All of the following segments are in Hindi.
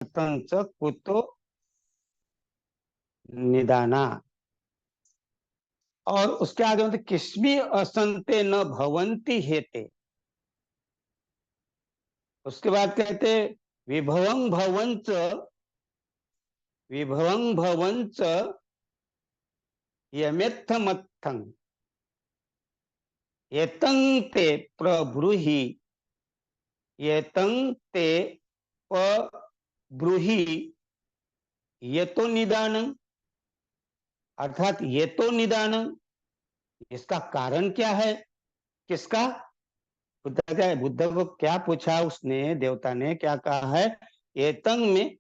तंच कुतो निदाना। और उसके आगे होते किस्मी असंते न भवंती हेते। उसके बाद कहते विभवं भवंच, विभवं भवंच यमेत्थमत्थं एतं ते प्रब्रूहि, एतं ते प्रब्रूहि ये तो निदानं। अर्थात ये तो निदानं, इसका कारण क्या है? किसका? बुद्ध को क्या पूछा उसने, देवता ने क्या कहा है? एतंग में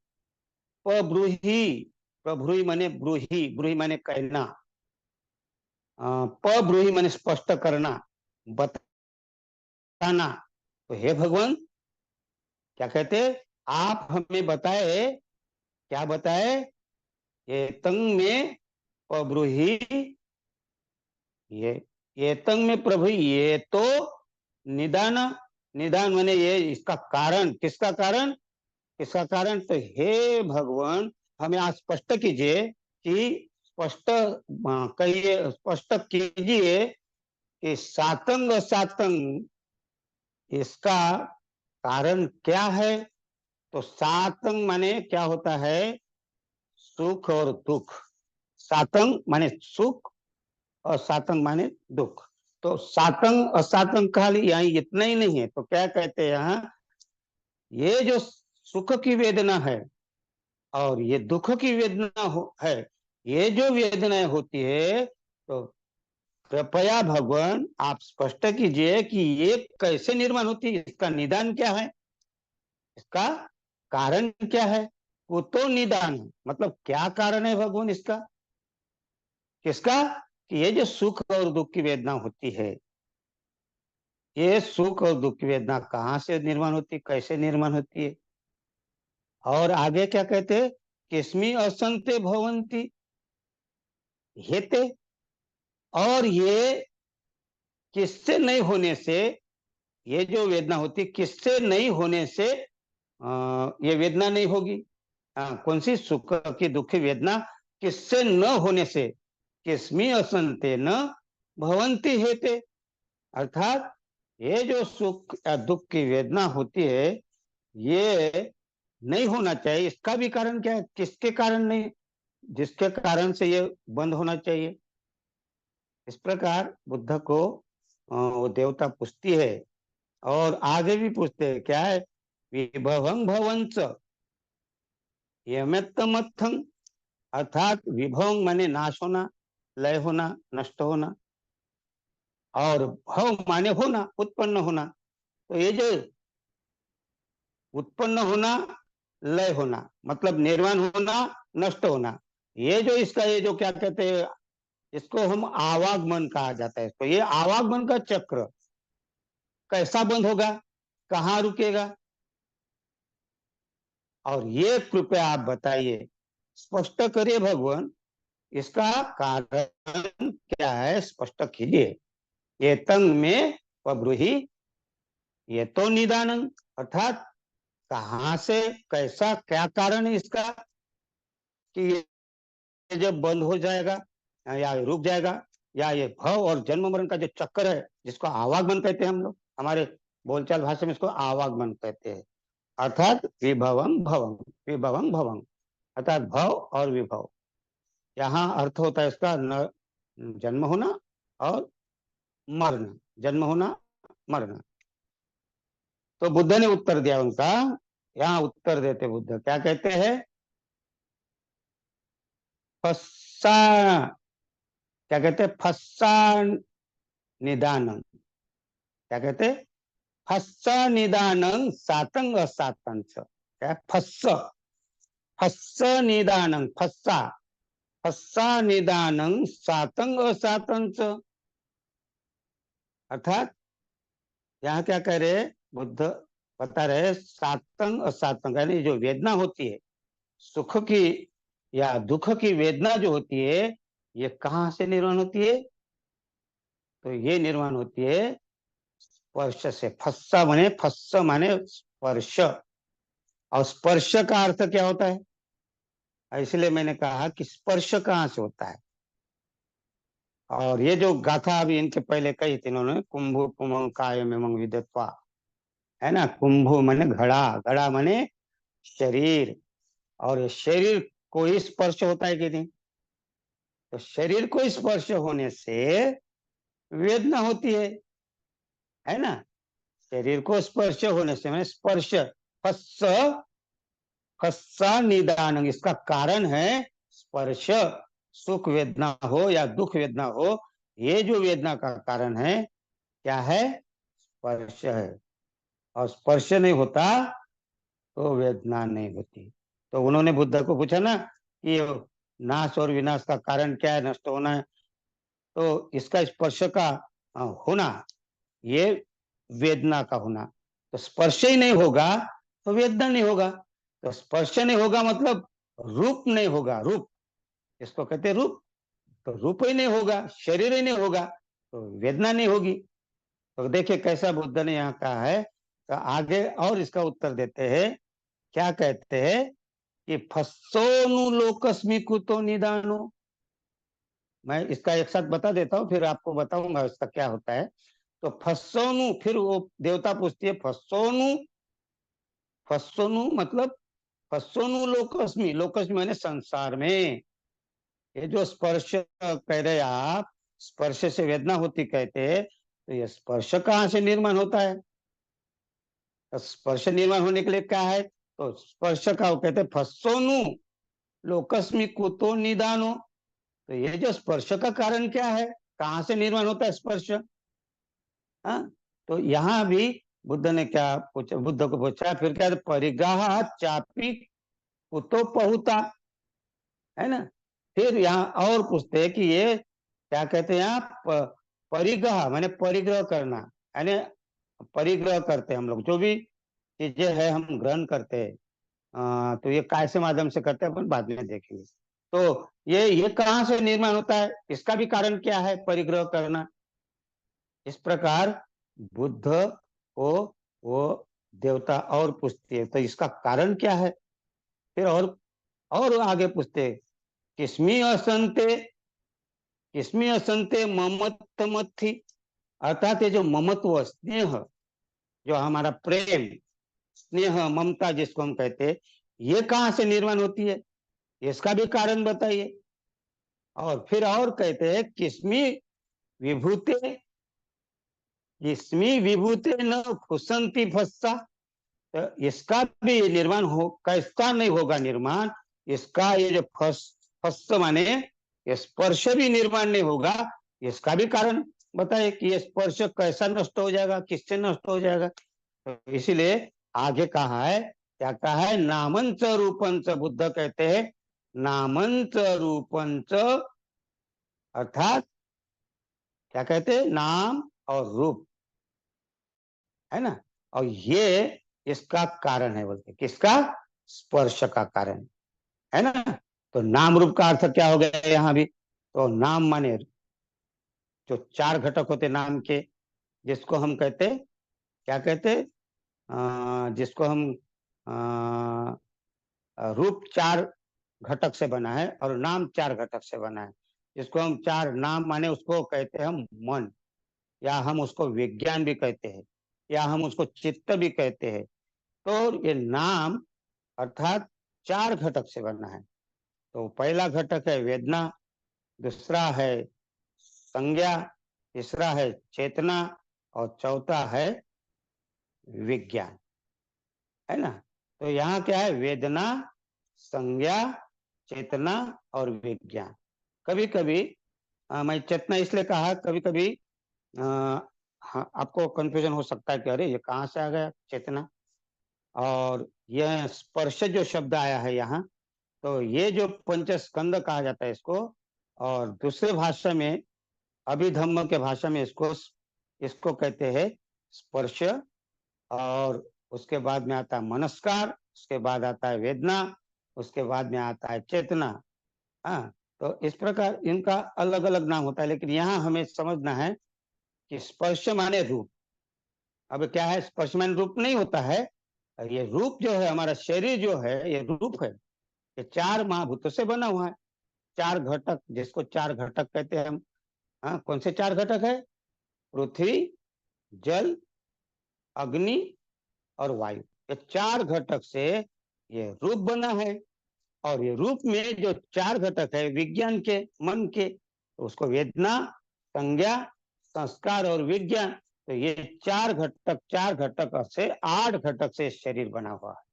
पब्रूहि, पब्रूहि माने ब्रूहि, ब्रूहि माने कहना, पब्रूहि माने स्पष्ट करना, बताना। तो हे भगवान, क्या कहते, आप हमें बताए, क्या बताए? एतंग में पब्रूहि, ये तंग में प्रभु, ये तो निदान, निदान माने ये, इसका कारण, किसका कारण? किसका कारण? तो हे भगवान, हमें आज स्पष्ट कीजिए कि स्पष्ट कहिए, स्पष्ट कीजिए कि सातंग सातंग इसका कारण क्या है? तो सातंग माने क्या होता है? सुख और दुख। सातंग माने सुख और सातंग माने दुख। तो सातंग और सातंग खाली यहाँ इतना ही नहीं है, तो क्या कहते हैं यहाँ, ये जो सुख की वेदना है और ये दुख की वेदना है, ये जो वेदनाएं होती है, तो कृपया भगवान आप स्पष्ट कीजिए कि ये कैसे निर्माण होती है, इसका निदान क्या है, इसका कारण क्या है? वो तो निदान, मतलब क्या कारण है भगवान इसका, किसका? कि ये जो सुख और दुख की वेदना होती है, ये सुख और दुख की वेदना कहाँ से निर्माण होती है, कैसे निर्माण होती है? और आगे क्या कहते हैं? किस्मी असंते भवंती हेते। और ये किससे नहीं होने से, ये जो वेदना होती है किससे नहीं होने से ये वेदना नहीं होगी? कौन सी? सुख की दुख की वेदना किससे न होने से, किस्मी असंते न भवंती हेते। अर्थात ये जो सुख या दुख की वेदना होती है, ये नहीं होना चाहिए, इसका भी कारण क्या है? किसके कारण नहीं, जिसके कारण से ये बंद होना चाहिए। इस प्रकार बुद्ध को वो देवता पूछती है, और आगे भी पूछते हैं, क्या है? विभवं भवंच यमेत्तमत्थं। अर्थात विभव माने नाश होना, लय होना, नष्ट होना, और भव माने होना, उत्पन्न होना। तो ये जो उत्पन्न होना, लय होना, मतलब निर्माण होना, नष्ट होना, ये जो इसका, ये जो क्या कहते हैं, इसको हम आवागमन कहा जाता है। तो ये आवागमन का चक्र कैसा बंद होगा, कहाँ रुकेगा? और ये कृपया आप बताइए, स्पष्ट करिए भगवान, इसका कारण क्या है, स्पष्ट कीजिए। ये तंग में पब्रूहि ये तो निदानंग। अर्थात कहाँ से, कैसा, क्या कारण है इसका कि ये जब बंद हो जाएगा या रुक जाएगा, या ये भव और जन्म मरण का जो चक्कर है, जिसको आवागमन कहते हैं हम लोग, हमारे बोलचाल भाषा में इसको आवागमन कहते हैं। अर्थात विभवं भवं, विभवं भवं, अर्थात भव और विभव। यहाँ अर्थ होता है इसका न, जन्म होना और मरना, जन्म होना, मरना। तो बुद्ध ने उत्तर दिया उनका, यहाँ उत्तर देते बुद्ध क्या कहते हैं? फस्सा, क्या कहते हैं? फस्सा निदानम। क्या कहते? फस्स निदानं सातंग सातंच। क्या? फस्स, फस्स निदानं, फस्सा, फस्सा निदानं सातंग सातंच। अर्थात यहाँ क्या कह रहे हैं बुद्ध, बता रहे सातंग असातंग, यानी जो वेदना होती है, सुख की या दुख की वेदना जो होती है, ये कहाँ से निर्माण होती है? तो ये निर्माण होती है स्पर्श से। फस्सा माने, फस्स माने स्पर्श, और स्पर्श का अर्थ क्या होता है? इसलिए मैंने कहा कि स्पर्श कहाँ से होता है। और ये जो गाथा अभी इनके पहले कही थी इन्होंने, कुंभु पुमं कायमिमं विदित्वा, है ना। कुंभु माने घड़ा, घड़ा माने शरीर, और ये शरीर को ही स्पर्श होता है कि नहीं? तो शरीर को स्पर्श होने से वेदना होती है ना। शरीर को स्पर्श होने से, मैंने स्पर्श, फस्स, फस्सा निदान, इसका कारण है स्पर्श। सुख वेदना हो या दुख वेदना हो, ये जो वेदना का कारण है क्या है? स्पर्श है। और स्पर्श नहीं होता तो वेदना नहीं होती। तो उन्होंने बुद्ध को पूछा ना कि नाश और विनाश का कारण क्या है, नष्ट होना है, तो इसका स्पर्श का होना, ये वेदना का होना। तो स्पर्श ही नहीं होगा तो वेदना नहीं होगा। तो स्पर्श नहीं होगा मतलब रूप नहीं होगा, रूप, इसको कहते हैं रूप। तो रूप ही नहीं होगा, शरीर ही नहीं होगा, तो वेदना नहीं होगी। तो देखिए कैसा बुद्ध ने यहाँ कहा है। तो आगे और इसका उत्तर देते हैं, क्या कहते हैं कि फस्सोनु लोकस्मि कुतो निदानो। मैं इसका एक साथ बता देता हूँ, फिर आपको बताऊंगा इसका क्या होता है। तो फस्सोनु, फिर वो देवता पूछती है फस्सोनु, फस्सोनु मतलब फस्सोनु लोकस्मि, लोकस्मि माने संसार में। ये जो स्पर्श कह रहे आप, स्पर्श से वेदना होती कहते, तो ये स्पर्श कहाँ से निर्माण होता है? तो स्पर्श निर्माण होने के लिए क्या है? तो स्पर्श का वो कहते फस्सोनु लोकस्मि कुतो निदानो। तो ये जो स्पर्श का कारण क्या है, कहाँ से निर्माण होता है स्पर्श? हाँ, तो यहाँ भी बुद्ध ने क्या पूछा, बुद्ध को पूछा फिर क्या, परिग्रह चापी कुतो पहुता, है ना। फिर यहाँ और पूछते हैं कि ये क्या कहते हैं यहाँ, परिग्रह माने परिग्रह करना, यानी परिग्रह करते हैं हम लोग, जो भी चीजें है हम ग्रहण करते हैं, तो ये काय से माध्यम से करते हैं, अपन बाद में देखेंगे। तो ये कहाँ से निर्माण होता है, इसका भी कारण क्या है परिग्रह करना। इस प्रकार बुद्ध को वो देवता और पूछते हैं तो इसका कारण क्या है। फिर और आगे पूछते, किस्मी असंते, किस्मी असंते ममत्वमथि, अर्थात ये जो ममत्व स्नेह, जो हमारा प्रेम, स्नेह ममता जिसको हम कहते हैं, ये कहाँ से निर्माण होती है, इसका भी कारण बताइए। और फिर और कहते हैं किस्मी विभूते, इसमें विभूते न फुसंती फस्सा, तो इसका भी निर्माण हो, कैसा नहीं होगा निर्माण, इसका ये जो फस माने ये स्पर्श भी निर्माण नहीं होगा, इसका भी कारण बताए कि ये स्पर्श कैसा नष्ट हो जाएगा, किससे नष्ट हो जाएगा। तो इसीलिए आगे कहा है, क्या कहा है, नामंच रूपंच, बुद्ध कहते हैं नामंच रूपंच, अर्थात क्या कहते हैं, नाम और रूप, है ना। और ये इसका कारण है, बोलते किसका, स्पर्श का कारण, है ना। तो नाम रूप का अर्थ क्या हो गया यहाँ भी, तो नाम माने जो चार घटक होते नाम के, जिसको हम कहते, क्या कहते, जिसको हम रूप चार घटक से बना है और नाम चार घटक से बना है। जिसको हम चार नाम माने उसको कहते हैं हम मन, या हम उसको विज्ञान भी कहते हैं, या हम उसको चित्त भी कहते हैं। तो ये नाम अर्थात चार घटक से बना है। तो पहला घटक है वेदना, दूसरा है संज्ञा, तीसरा है चेतना, और चौथा है विज्ञान, है ना। तो यहाँ क्या है, वेदना, संज्ञा, चेतना और विज्ञान। कभी कभी मैं चेतना इसलिए कहा, कभी कभी हाँ, आपको कंफ्यूजन हो सकता है कि अरे ये कहाँ से आ गया चेतना, और यह स्पर्श जो शब्द आया है यहाँ, तो ये जो पंचस्कंद कहा जाता है इसको, और दूसरे भाषा में अभिधम्म के भाषा में इसको इसको कहते हैं स्पर्श। और उसके बाद में आता है मनस्कार, उसके बाद आता है वेदना, उसके बाद में आता है चेतना। हाँ, तो इस प्रकार इनका अलग अलग नाम होता है, लेकिन यहाँ हमें समझना है कि स्पर्श माने रूप। अब क्या है, स्पर्श माने रूप नहीं होता है, और ये रूप जो है, हमारा शरीर जो है, ये रूप है, ये 4 महाभूतों से बना हुआ है। 4 घटक, जिसको 4 घटक कहते हैं हम। हाँ, कौन से 4 घटक है? पृथ्वी, जल, अग्नि और वायु। ये 4 घटक से ये रूप बना है। और ये रूप में जो 4 घटक है विज्ञान के, मन के, तो उसको वेदना, संज्ञा, संस्कार और विज्ञान, तो ये 4 घटक से 8 घटक से शरीर बना हुआ है।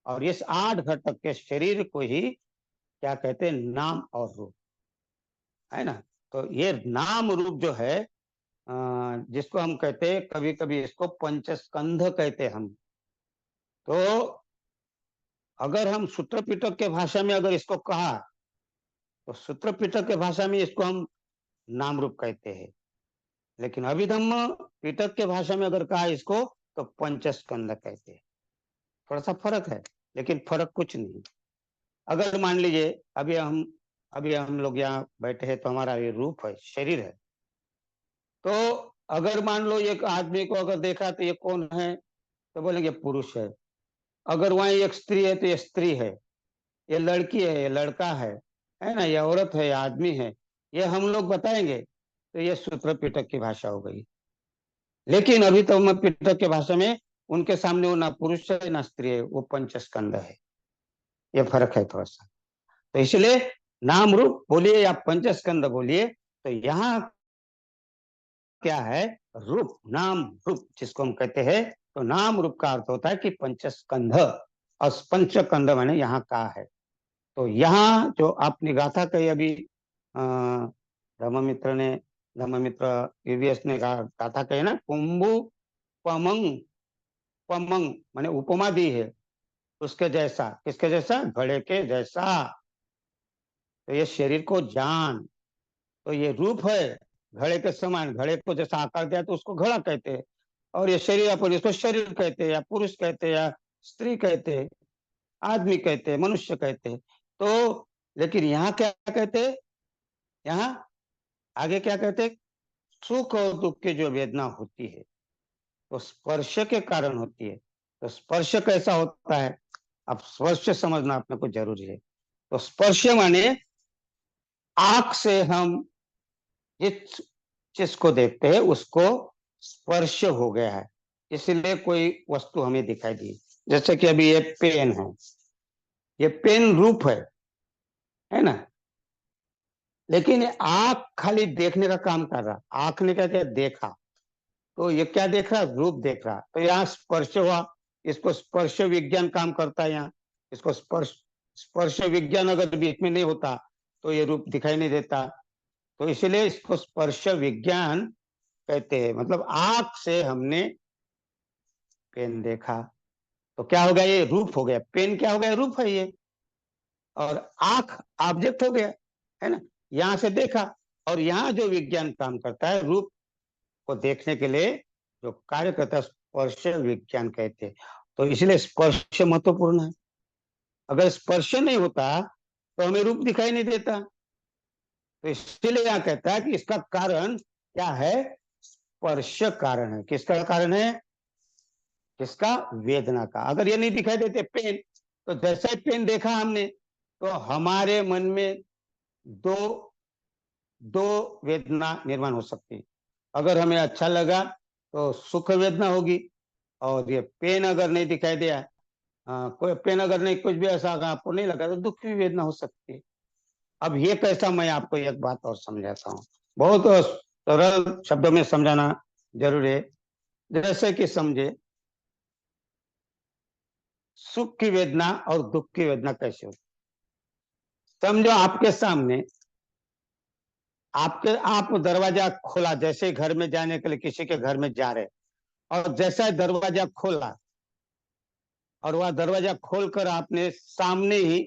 और इस 8 घटक के शरीर को ही क्या कहते हैं? नाम और रूप, है ना। तो ये नाम रूप जो है, जिसको हम कहते हैं, कभी कभी इसको पंचस्कंध कहते हैं हम। तो अगर हम सूत्र पिटक के भाषा में अगर इसको कहा, तो सूत्र पिटक के भाषा में इसको हम नाम रूप कहते हैं। लेकिन अभिधम्म पिटक के भाषा में अगर कहा इसको, तो पंचस्कंद कहते हैं। थोड़ा सा फर्क है, लेकिन फर्क कुछ नहीं। अगर मान लीजिए अभी हम लोग यहाँ बैठे हैं, तो हमारा ये रूप है, शरीर है। तो अगर मान लो एक आदमी को अगर देखा तो ये कौन है, तो बोलेंगे पुरुष है। अगर वहां एक स्त्री है तो ये स्त्री है, ये लड़की है, ये लड़का है ना, ये औरत है, ये आदमी है, ये हम लोग बताएंगे। तो ये सूत्र पिटक की भाषा हो गई। लेकिन अभी तो मैं पिटक के भाषा में उनके सामने वो ना पुरुष है ना स्त्री है, वो पंचस्कंद है। ये फर्क है थोड़ा सा। तो इसलिए नाम रूप बोलिए या पंचस्कंद बोलिए, तो यहाँ क्या है? रूप, नाम रूप जिसको हम कहते हैं। तो नाम रूप का अर्थ होता है कि पंचस्कंध, और पंचस्कंध मैंने यहाँ कहा है। तो यहाँ जो आपने गाथा कही अभी, धर्ममित्र ने, धर्ममित्र ईवीएस ने गाथा कही ना, कुंभु पमंग, पमंग मैंने उपमा दी है उसके जैसा। किसके जैसा? घड़े के जैसा। तो ये शरीर को जान, तो ये रूप है घड़े के समान। घड़े को जैसा आकार दिया तो उसको घड़ा कहते हैं। और ये शरीर अपन इसको शरीर कहते हैं, या पुरुष कहते हैं, या स्त्री कहते हैं, आदमी कहते हैं, मनुष्य कहते हैं। तो लेकिन यहाँ क्या कहते हैं? यहाँ आगे क्या कहते हैं? सुख और दुख की जो वेदना होती है, तो स्पर्श के कारण होती है। तो स्पर्श कैसा होता है? अब स्पर्श समझना अपने को जरूरी है। तो स्पर्श माने आंख से हम जिस चीज को देखते हैं उसको स्पर्श हो गया है, इसलिए कोई वस्तु हमें दिखाई दी। जैसे कि अभी ये पेन है, ये पेन रूप है ना। लेकिन ये आंख खाली देखने का काम कर रहा, आंख ने क्या क्या देखा, तो ये क्या देख रहा? रूप देख रहा। तो यहाँ स्पर्श हुआ, इसको स्पर्श विज्ञान काम करता है यहाँ। इसको स्पर्श स्पर्श विज्ञान अगर बीच में नहीं होता तो ये रूप दिखाई नहीं देता। तो इसलिए इसको स्पर्श विज्ञान कहते हैं। मतलब आंख से हमने पेन देखा, तो क्या हो गया? ये रूप हो गया। पेन क्या हो गया? रूप है ये। और आंख ऑब्जेक्ट हो गया, है ना। यहाँ से देखा, और यहाँ जो विज्ञान काम करता है रूप को देखने के लिए, जो कार्य करता है, स्पर्श विज्ञान कहते हैं। तो इसलिए स्पर्श महत्वपूर्ण है। अगर स्पर्श नहीं होता तो हमें रूप दिखाई नहीं देता। तो इसलिए यहाँ कहता है कि इसका कारण क्या है? स्पर्श कारण है। किसका कारण है? किसका? वेदना का। अगर ये नहीं दिखाई देते पेन, तो जैसा ही पेन देखा हमने, तो हमारे मन में दो दो वेदना निर्माण हो सकती है। अगर हमें अच्छा लगा तो सुख वेदना होगी, और ये पेन अगर नहीं दिखाई दिया, कोई पेन अगर नहीं, कुछ भी ऐसा अगर आपको नहीं लगा, तो दुख की वेदना हो सकती है। अब ये कैसा, मैं आपको एक बात और समझाता हूँ। बहुत सरल शब्दों में समझाना जरूरी है। जैसे कि समझे, सुख की वेदना और दुख की वेदना कैसे होती। समझो आपके सामने, आप दरवाजा खोला, जैसे घर में जाने के लिए किसी के घर में जा रहे, और जैसा ही दरवाजा खोला, और वह दरवाजा खोलकर आपने सामने ही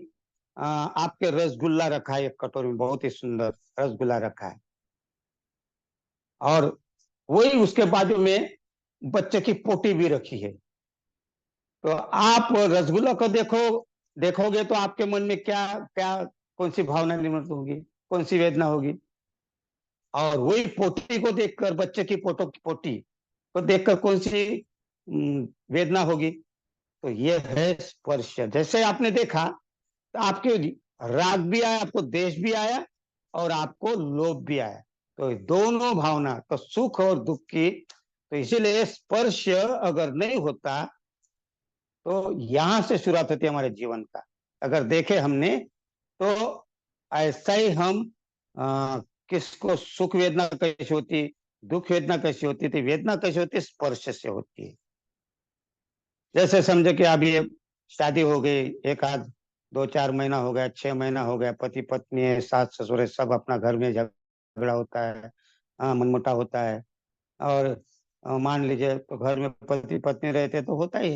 आपके रसगुल्ला रखा है, एक कटोरी में बहुत ही सुंदर रसगुल्ला रखा है। और वही उसके बाजू में बच्चे की पोटी भी रखी है। तो आप रसगुल्ला को देखोगे तो आपके मन में क्या क्या, कौन सी भावना निर्मित होगी, कौन सी वेदना होगी? और वही पोटी को देखकर, बच्चे की पोटी को देखकर कौन सी वेदना होगी? तो ये है स्पर्श। जैसे आपने देखा तो आपके राग भी आया, आपको देश भी आया और आपको लोभ भी आया। तो दोनों भावना, तो सुख और दुख की, तो इसीलिए स्पर्श अगर नहीं होता तो यहां से शुरुआत होती है हमारे जीवन का। अगर देखे हमने तो ऐसा ही हम किसको सुख वेदना कैसी होती, दुख वेदना कैसी होती थी, वेदना कैसी होती है, स्पर्श से होती है। जैसे समझो कि अभी शादी हो गई, एक आध 2-4 महीना हो गया, 6 महीना हो गया, पति पत्नी है, सास ससुर है, सब अपना घर में झगड़ा होता है, मनमुटा होता है। और मान लीजिए तो घर में पति पत्नी रहते तो होता ही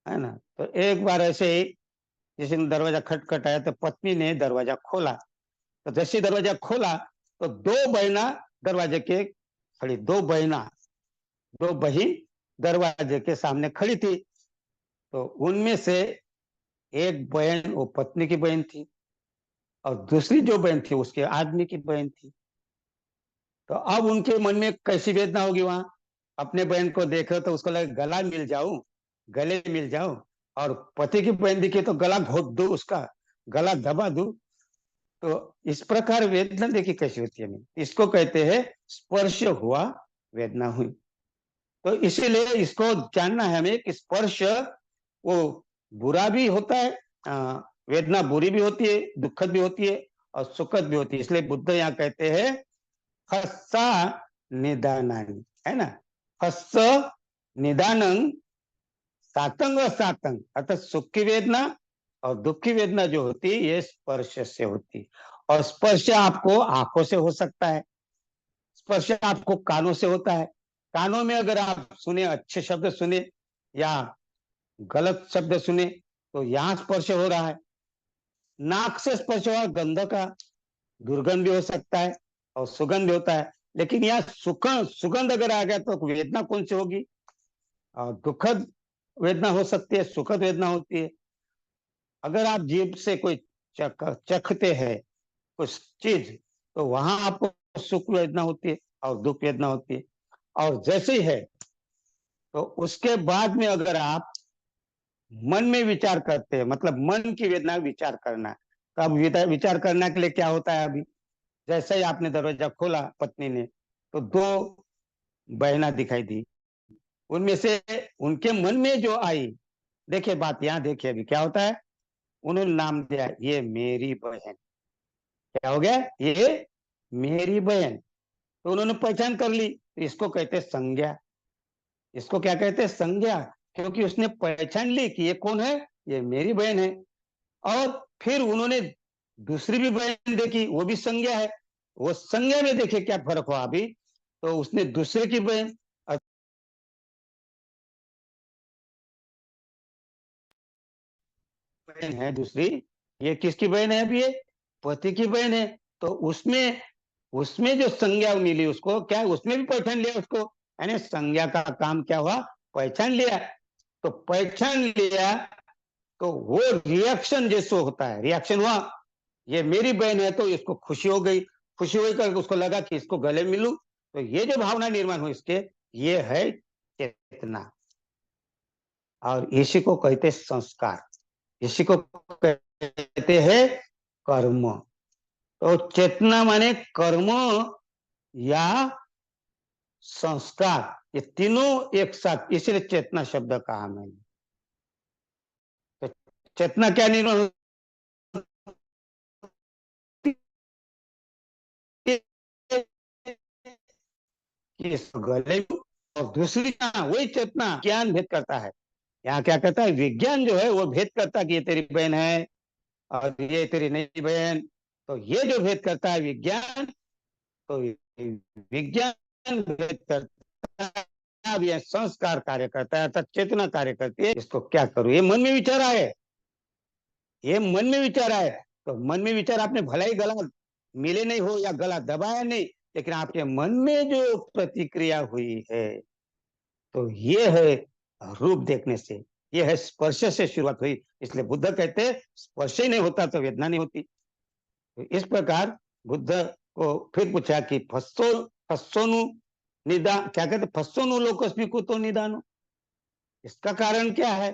है ना। तो एक बार ऐसे ही किसी ने दरवाजा खटखटाया तो पत्नी ने दरवाजा खोला। तो जैसे ही दरवाजा खोला तो दो बहना दरवाजे के खड़ी, दो बहन दरवाजे के सामने खड़ी थी। तो उनमें से एक बहन वो पत्नी की बहन थी और दूसरी जो बहन थी उसके आदमी की बहन थी। तो अब उनके मन में कैसी वेदना होगी वहां, अपने बहन को देखो तो उसको लगे गला मिल जाऊं, गले मिल जाऊं, और पति की बहन दिखे तो गला घोट दूं, उसका गला दबा दूं। तो इस प्रकार वेदना देखी कैसी होती है, इसको कहते हैं स्पर्श हुआ, वेदना हुई। तो इसीलिए इसको जानना है हमें कि स्पर्श वो बुरा भी होता है, वेदना बुरी भी होती है, दुखद भी होती है और सुखद भी होती है। इसलिए बुद्ध यहाँ कहते हैं फस्सा निदानानि, है ना। फस्स निदानं सातंग और सातंग, अर्थात सुख की वेदना और दुख की वेदना जो होती है ये स्पर्श से होती है। और स्पर्श आपको आंखों से हो सकता है, स्पर्श आपको कानों से होता है। कानों में अगर आप सुने, अच्छे शब्द सुने या गलत शब्द सुने तो यहाँ स्पर्श हो रहा है। नाक से स्पर्श हुआ, गंध का दुर्गंध भी हो सकता है और सुगंध भी होता है। लेकिन यहाँ सुगंध अगर आ गया तो वेदना कौन सी होगी, और दुखद वेदना हो सकती है, सुखद वेदना होती है। अगर आप जीभ से कोई चखते हैं कुछ चीज तो वहां आपको सुख वेदना होती है और दुख वेदना होती है। और जैसे ही है तो उसके बाद में अगर आप मन में विचार करते हैं, मतलब मन की वेदना विचार करना। तो अब विचार करने के लिए क्या होता है, अभी जैसे ही आपने दरवाजा खोला पत्नी ने तो दो बहना दिखाई दी। उनमें से उनके मन में जो आई, देखिए बात यहाँ देखिए अभी क्या होता है, उन्होंने नाम दिया ये मेरी बहन। क्या हो गया, ये मेरी बहन। तो उन्होंने पहचान कर ली, तो इसको कहते हैं संज्ञा। इसको क्या कहते हैं, संज्ञा। क्योंकि उसने पहचान ली कि ये कौन है, ये मेरी बहन है। और फिर उन्होंने दूसरी भी बहन देखी, वो भी संज्ञा है। वो संज्ञा में देखे क्या फर्क हुआ अभी, तो उसने दूसरे की बहन बहन है दूसरी, ये किसकी बहन है, अभी ये पति की बहन है। तो उसमें उसमें जो संज्ञा मिली उसको, क्या उसमें भी पहचान लिया उसको, यानी संज्ञा का काम क्या हुआ, पहचान लिया। तो पहचान लिया तो वो रिएक्शन जैसे होता है, रिएक्शन हुआ, ये मेरी बहन है तो इसको खुशी हो गई, खुशी हुई करके उसको लगा कि इसको गले मिलूं। तो ये जो भावना निर्माण हुई इसके, ये है चेतना। और इसी को कहते संस्कार, इसी को कहते हैं कर्म। तो चेतना माने कर्म या संस्कार, ये तीनों एक साथ, इसलिए चेतना शब्द कहा मैंने। तो चेतना क्या निर्माण होती है कि इस गले में, और दूसरी वही चेतना ज्ञान भेद करता है। यहाँ क्या कहता है, विज्ञान जो है वो भेद करता है कि ये तेरी बहन है और ये तेरी नहीं बहन। तो ये जो भेद करता है विज्ञान, तो विज्ञान भेद करता है, अब यह संस्कार कार्य करता है, अर्थात चेतना कार्य करती है। इसको क्या करूं, ये मन में विचार आए, ये मन में विचार आए। तो मन में विचार, आपने भला ही गला मिले नहीं हो या गला दबाया नहीं, लेकिन आपके मन में जो प्रतिक्रिया हुई है, तो ये है रूप देखने से, ये है स्पर्श से शुरुआत हुई। इसलिए बुद्ध कहते हैं स्पर्श ही नहीं होता तो वेदना नहीं होती। तो इस प्रकार बुद्ध को फिर पूछा कि फस्सोनु निदान, क्या कहते, फस्सोनु लोकस्मी को तो निदानो, इसका कारण क्या है?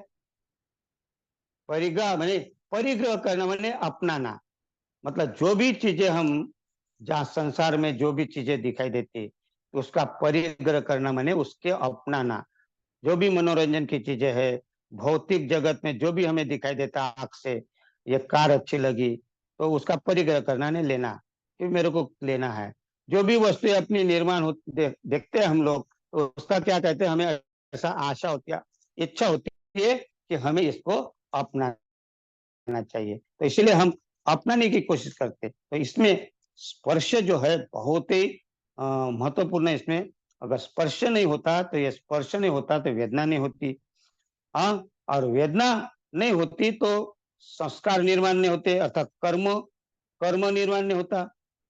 परिग्रह माने परिग्रह करना माने अपनाना। मतलब जो भी चीजें हम, जहाँ संसार में जो भी चीजें दिखाई देती, तो उसका परिग्रह करना माने उसके अपनाना। जो भी मनोरंजन की चीजें है, भौतिक जगत में जो भी हमें दिखाई देता आंख से, ये कार अच्छी लगी तो उसका परिग्रह करना, नहीं लेना कि मेरे को लेना है। जो भी वस्तुएं अपनी निर्माण देखते हैं हम लोग, तो उसका क्या कहते हैं, हमें ऐसा आशा होती है, इच्छा होती है कि हमें इसको अपनाना चाहिए, तो इसलिए हम अपनाने की कोशिश करते हैं। तो इसमें स्पर्श जो है बहुत ही महत्वपूर्ण है। इसमें अगर स्पर्श नहीं होता तो ये स्पर्श नहीं होता तो वेदना नहीं होती। हाँ, और वेदना नहीं होती तो संस्कार निर्माण नहीं होते, अर्थात कर्म कर्म निर्माण नहीं होता।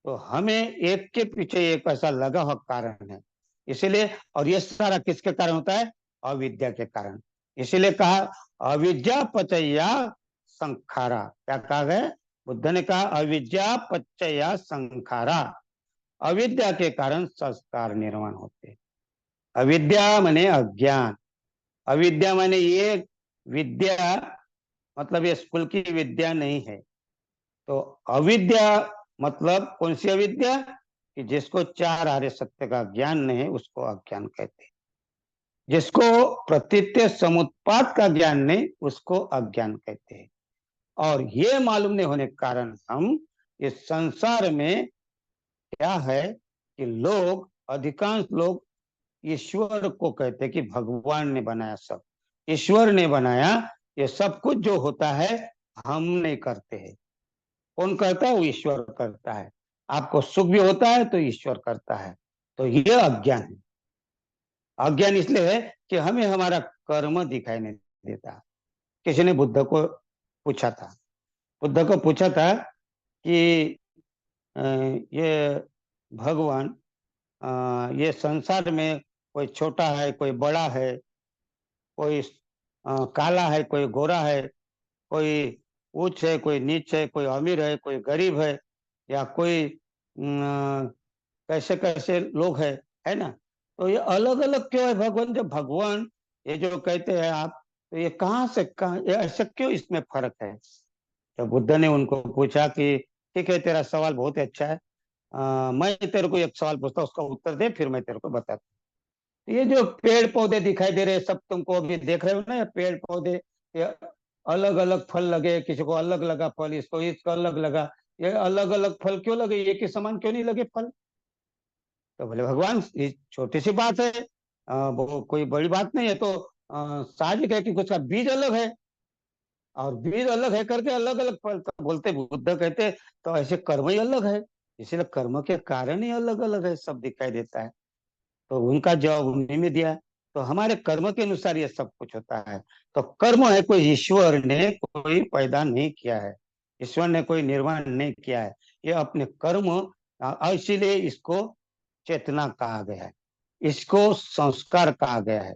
तो हमें एक के पीछे एक ऐसा लगा हुआ कारण है, इसीलिए। और ये सारा किसके कारण होता है? अविद्या के कारण। इसीलिए कहा अविद्या पचया संखारा। क्या कहा गया? बुद्ध ने कहा अविद्या पचया संखारा। अविद्या के कारण संस्कार निर्माण होते। अविद्या माने अज्ञान। अविद्या माने ये विद्या, मतलब ये स्कूल की विद्या नहीं है। तो अविद्या मतलब कौन सी अविद्या? कि जिसको चार आर्य सत्य का ज्ञान नहीं है उसको अज्ञान कहते हैं। जिसको प्रतीत्य समुत्पाद का ज्ञान नहीं उसको अज्ञान कहते हैं। और ये मालूम नहीं होने के कारण हम इस संसार में क्या है कि लोग, अधिकांश लोग ईश्वर को कहते हैं कि भगवान ने बनाया सब, ईश्वर ने बनाया। ये सब कुछ जो होता है हम नहीं करते हैं। कौन करता है? वो ईश्वर करता है। आपको सुख भी होता है तो ईश्वर करता है। तो ये अज्ञान है। अज्ञान इसलिए है कि हमें हमारा कर्म दिखाई नहीं देता। किसी ने बुद्ध को पूछा था, बुद्ध को पूछा था कि ये भगवान, ये संसार में कोई छोटा है, कोई बड़ा है, कोई काला है, कोई गोरा है, कोई उच्च है, कोई नीच है, कोई अमीर है, कोई गरीब है, या कोई कैसे कैसे लोग है ना। तो ये अलग अलग क्यों है भगवान? जब भगवान ये जो कहते हैं आप, तो ये कहाँ से कहाँ, ये ऐसा क्यों इसमें फर्क है? तो बुद्ध ने उनको पूछा कि ठीक है, तेरा सवाल बहुत ही अच्छा है। मैं तेरे को एक सवाल पूछता हूँ, उसका उत्तर दे, फिर मैं तेरे को बताता हूँ। ये जो पेड़ पौधे दिखाई दे रहे हैं सब, तुमको अभी देख रहे हो ना, ये पेड़ पौधे, ये अलग अलग फल लगे, किसी को अलग लगा फल, इसको अलग लगा। ये अलग अलग फल क्यों लगे, एक ही समान क्यों नहीं लगे फल? तो बोले भगवान ये छोटी सी बात है, वो कोई बड़ी बात नहीं है। तो साहजिक है कि कुछ का बीज अलग है, और बीज अलग है करके अलग अलग फल। तो बोलते, बुद्ध कहते तो ऐसे कर्म ही अलग है, इसीलिए कर्म के कारण ही अलग अलग है, सब दिखाई देता है। तो उनका जवाब उन्हीं में दिया। तो हमारे कर्म के अनुसार ये सब कुछ होता है। तो कर्म है, कोई ईश्वर ने कोई पैदा नहीं किया है, ईश्वर ने कोई निर्माण नहीं किया है। ये अपने कर्म, इसीलिए इसको चेतना कहा गया है, इसको संस्कार कहा गया है।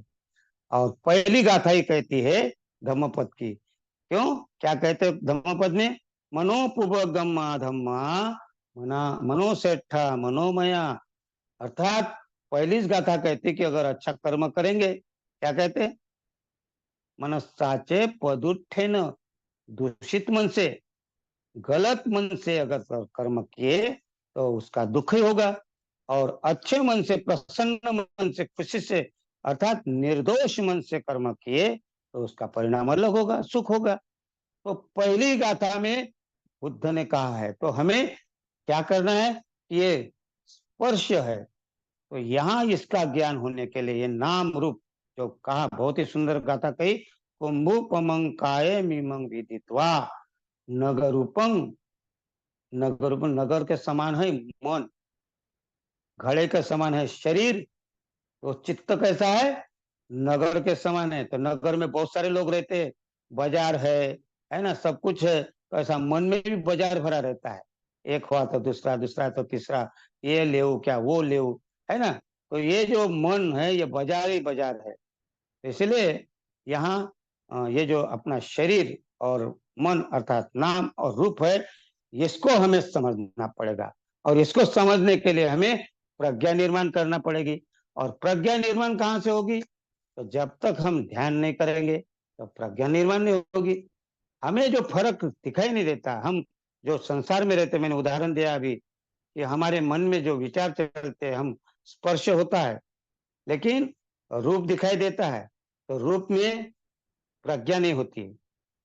और पहली गाथा ही कहती है धम्मपद की। क्यों, क्या कहते हैं धम्मपद में? मनोपुबगम्मा धम्मा मना मनोसेठा मनोमया। अर्थात पहली गाथा कहती कि अगर अच्छा कर्म करेंगे, क्या कहते? मनस्साचे पदुत्थेन, दूषित मन से, गलत मन से अगर कर्म किए तो उसका दुख ही होगा। और अच्छे मन से, प्रसन्न मन से, खुशी से, अर्थात निर्दोष मन से कर्म किए तो उसका परिणाम अलग होगा, सुख होगा। तो पहली गाथा में बुद्ध ने कहा है, तो हमें क्या करना है? ये स्पर्श है। तो यहाँ इसका ज्ञान होने के लिए ये नाम रूप जो कहा, बहुत ही सुंदर गाथा कही। कुंभुपमंकाय मीमं विदित्वा नगरूपं। नगरूपं, नगर के समान है मन, घड़े के समान है शरीर। तो चित्त कैसा है? नगर के समान है। तो नगर में बहुत सारे लोग रहते हैं, बाजार है ना, सब कुछ है। तो ऐसा मन में भी बाजार भरा रहता है, एक हुआ तो दूसरा, दूसरा तो तीसरा, ये ले क्या वो ले, है ना। तो ये जो मन है ये बाजार ही बाजार है। तो इसलिए यहाँ ये जो अपना शरीर और मन अर्थात नाम और रूप है, इसको हमें समझना पड़ेगा। और इसको समझने के लिए हमें प्रज्ञा निर्माण करना पड़ेगी। और प्रज्ञा निर्माण कहाँ से होगी? तो जब तक हम ध्यान नहीं करेंगे तो प्रज्ञा निर्माण नहीं होगी। हमें जो फर्क दिखाई नहीं देता, हम जो संसार में रहते, मैंने उदाहरण दिया अभी कि हमारे मन में जो विचार चलते हैं, हम स्पर्श होता है लेकिन रूप दिखाई देता है, तो रूप में प्रज्ञा नहीं होती है।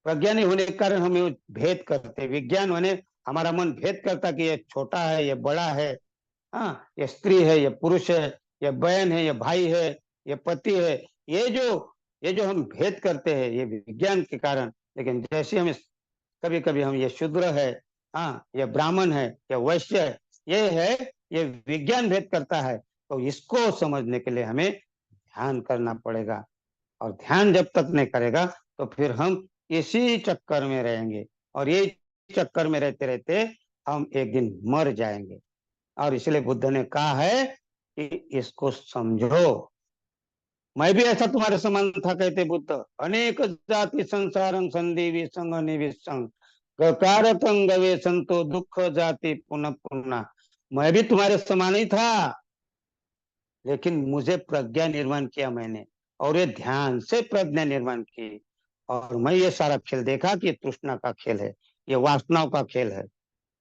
प्रज्ञा नहीं होने के कारण हम ये भेद करते, विज्ञान माने हमारा मन भेद करता कि ये छोटा है, ये बड़ा है, हाँ, ये स्त्री है, ये पुरुष है, ये बहन है, ये भाई है, ये पति है। ये जो हम भेद करते हैं ये विज्ञान के कारण। लेकिन जैसे हमें कभी कभी हम ये शूद्र है, हाँ, ये ब्राह्मण है, ये वैश्य है, ये है, ये विज्ञान भेद करता है। तो इसको समझने के लिए हमें ध्यान करना पड़ेगा। और ध्यान जब तक नहीं करेगा तो फिर हम इसी चक्कर में रहेंगे, और ये चक्कर में रहते रहते हम एक दिन मर जाएंगे। और इसलिए बुद्ध ने कहा है कि इसको समझो। मैं भी ऐसा तुम्हारे समान था, कहते बुद्ध। अनेक जाति संसारं संधि विसंग निविसंग कारकं गवे संतो दुख जाति पुनः पुनः। मैं भी तुम्हारे समान ही था, लेकिन मुझे प्रज्ञा निर्माण किया मैंने, और ये ध्यान से प्रज्ञा निर्माण की। और मैं ये सारा खेल देखा कि तृष्णा का खेल है, ये वासनाओं का खेल है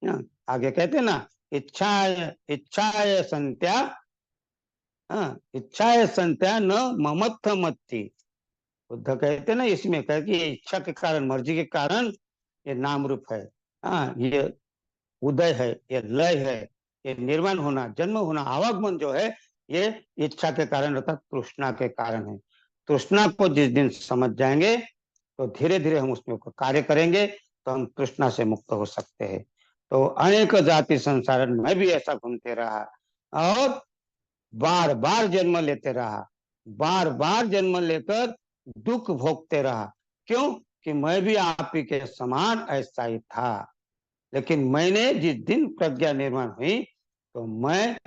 ना। आगे कहते ना, इच्छा इच्छाय संत्या, हाँ, इच्छाय संत्या न ममत्थ मत्ती। बुद्ध कहते ना इसमें, कह कि ये इच्छा के कारण, मर्जी के कारण ये नाम रूप है, हाँ, ये उदय है, ये लय है, ये निर्माण होना, जन्म होना, आवागमन जो है, ये इच्छा के कारण अर्थात तृष्णा के कारण है। तृष्णा को जिस दिन समझ जाएंगे तो धीरे धीरे हम उसमें कार्य करेंगे, तो हम तृष्णा से मुक्त हो सकते हैं। तो अनेक जाति संसार में भी ऐसा घूमते रहा, और बार बार जन्म लेते रहा, बार बार जन्म लेकर दुख भोगते रहा। क्यों? कि मैं भी आप ही के समान ऐसा ही था। लेकिन मैंने जिस दिन प्रज्ञा निर्माण हुई तो मैं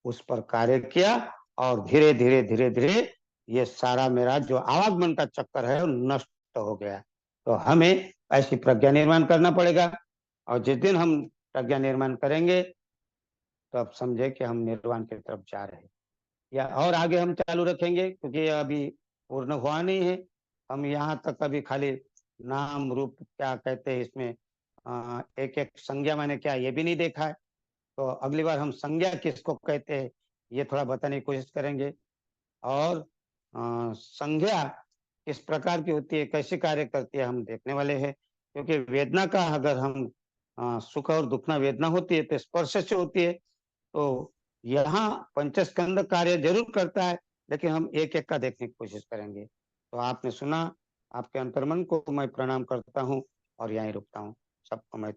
उस पर कार्य किया, और धीरे धीरे धीरे धीरे ये सारा मेरा जो आवागमन का चक्कर है वो नष्ट हो गया। तो हमें ऐसी प्रज्ञा निर्माण करना पड़ेगा, और जिस दिन हम प्रज्ञा निर्माण करेंगे तो अब समझे कि हम निर्वाण की तरफ जा रहे हैं। या और आगे हम चालू रखेंगे, क्योंकि अभी पूर्ण हुआ नहीं है। हम यहाँ तक अभी खाली नाम रूप क्या कहते हैं इसमें, एक एक संज्ञा मैंने क्या ये भी नहीं देखा है। तो अगली बार हम संज्ञा किसको कहते हैं ये थोड़ा बताने की कोशिश करेंगे। और संज्ञा किस प्रकार की होती है, कैसे कार्य करती है, हम देखने वाले हैं। क्योंकि वेदना का अगर हम सुख और दुख ना वेदना होती है तो स्पर्श से होती है। तो यहाँ पंचस्कंद कार्य जरूर करता है, लेकिन हम एक एक का देखने की कोशिश करेंगे। तो आपने सुना, आपके अंतर्मन को मैं प्रणाम करता हूँ और यहीं रुकता हूँ। सबको मैं